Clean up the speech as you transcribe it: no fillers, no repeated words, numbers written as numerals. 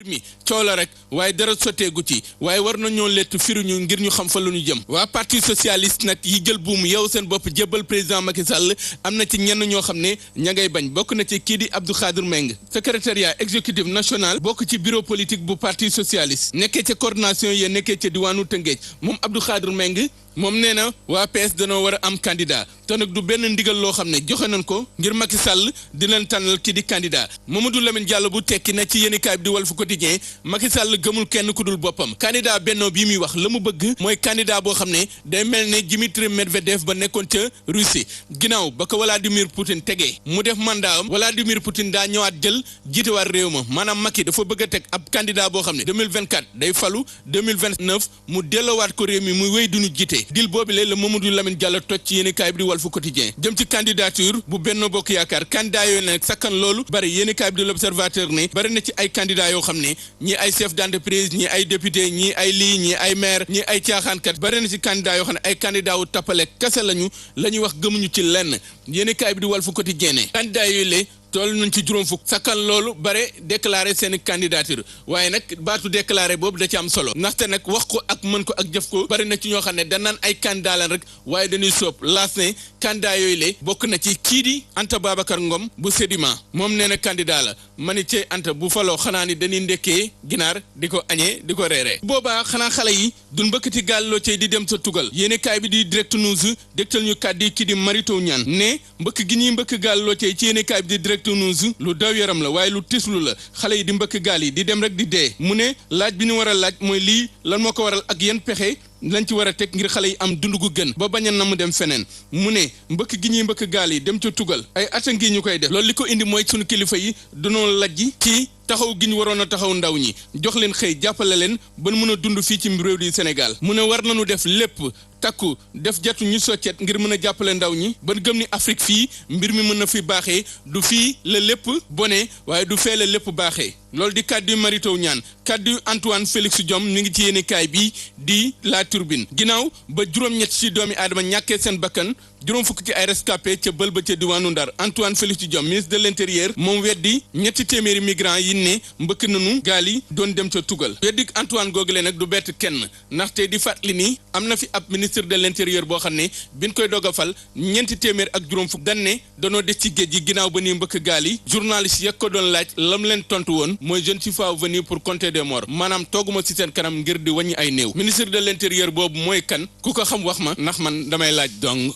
mi coow la rek waaye dara sotteegu ci waaye war nañoo lett firuñu ngir ñu xam fa lu ñu jëm waa parti socialiste nag yi jël buum yow seen bopp jébbal président Macky Sall am na ci ñenn ñoo xam ne ña ngay bañ bokk na ci kii di Abdou Khadir Meng secrétariat exécutif national bokk ci bureau politique bu parti socialiste nekkee ca coordination yee nekkee ca diwaanu Tëngéej moom Abdou Khadir Meng moom nee na waa PS danoo war a am candidat te nag du benn ndigal loo xam ne joxe nañ ko ngir Macky Sall di leen tànnal ki di candidat Mamadou Lamine Diallo bu tekki na ci yéenekaay bi di Walf Quotidien Macky Sall gëmul kenn ku dul boppam candidat Benno bi muy wax la mu bëgg mooy candidat boo xam ne day mel ne Dimitri Medvedev ba nekkoon ca Russie ginnaaw ba ko Vladimir Poutine tegee mu def mandat am Vladimir Poutine daa ñëwaat jël jiitewaat réew ma maanaam Macky dafa bëgg a teg ab candidat boo xam ne 2024 day falu 2029 mu delloowaat ko réew mi muy wéy duñu jiite dil boobi la Mamadou Lamine Diallo toj ci yéenekaay bi di Walf Quotidien jëm ci candidature bu Benno Bokk Yaakaar candidat yooyu nag sakkan loolu bari yéenekaay bi di L'Observateur ne bari na ci ay candidat yoo xam ne ñii ay chef d'entreprise ñii ay député ñii ay lii ñii ay maire ñii ay caaxaankat bari na ci candidat yoo xam ne ay candidat wu tappale kese la ñuy wax gëmuñu ci lenn yéenekaay bi di Walf Quotidien ne candidat yooyu la toll nañ ci juróom fukk sakkan loolu bare déclaré seen candidature waaye nag baatu déclaré boobu da ci am solo ndaxte nag wax ko ak mën ko ak jëf ko bari na ci ñoo xam ne danaan ay candidat lan rek waaye dañuy soob laas ne candidat yooyu le bokk na ci kii di Anta Babacar Ngom bu Sedima moom nee na candidat la ma ni cey Anta bu faloo xanaa ni dañuy ndekkee ginaar di ko añee di ko reeree boobaa xanaa xale yi du mbëkkati gàlloo cey di dem sa tugal yéene kaay bi di Direct News dégtal ñu kàddu kii di Mary Teuw Niane ne mbëkk gi ñuy mbëkk gàlloo cey ci yéene kaay bi di Direct News lu daw yaram la waaye lu tislu la xale yi di mbëkk gaal yi di dem rek di dee mu ne laaj bi ñu war a laaj mooy lii lan moo ko waral ak yenn pexe lañ ci war a teg ngir xale yi am dund gu gën ba bañ a na mu dem feneen mu ne mbëkk gi ñuy mbëkk gaal yi dem ca tugal ay ata ngi ñu koy def loolu li ko indi mooy sunu kilifa yi dunoo lajji ci taxaw gi ñu waroon a taxaw ndaw ñi jox leen xëy jàppale leen ba mën a dund fii ci réew di Sénégal mu ne war nañu def lépp takku def jatu ñu soccet ngir mën a jàppale ndaw ñi ba gëm ni Afrique fii mbir mi mën na fi baaxee du fii la lépp bone waaye du fee la lépp baaxee loolu di kàddu Mary Teuw Niane kàddu Antoine Félix Diome mi ngi ci yéenekaay bi di La Tribune ginnaaw ba juróom-ñett ci doomi aadama ñàkkee seen bakkan juróom fukk ci ay rescapé ca bël ba ca diwaanu Ndar Antoine Félix Diome ministre de l'intérieur moom weddi ñetti téeméeri migrants yi ne mbëkk nañu gaal yi doon dem ca tugal weddi Antoine googule nag du bett kenn ndaxte di fàttali ni am na fi ab ministre de l'intérieur boo xam ne biñ koy doog a fal ñeenti téeméer ak juróom fukk dañ ne danoo des ci géej gi ginnaaw ba ni mbëkk gaal yi journaliste yak ko doon laaj lam leen tontu woon mooy je ne suis pas venu pour compter des morts maanaam tooguma ci seen kanam ngir di wàññi ay néew ministre de l'intérieur boobu mooy kan ku ko xam wax ma ndax man damay laaj dong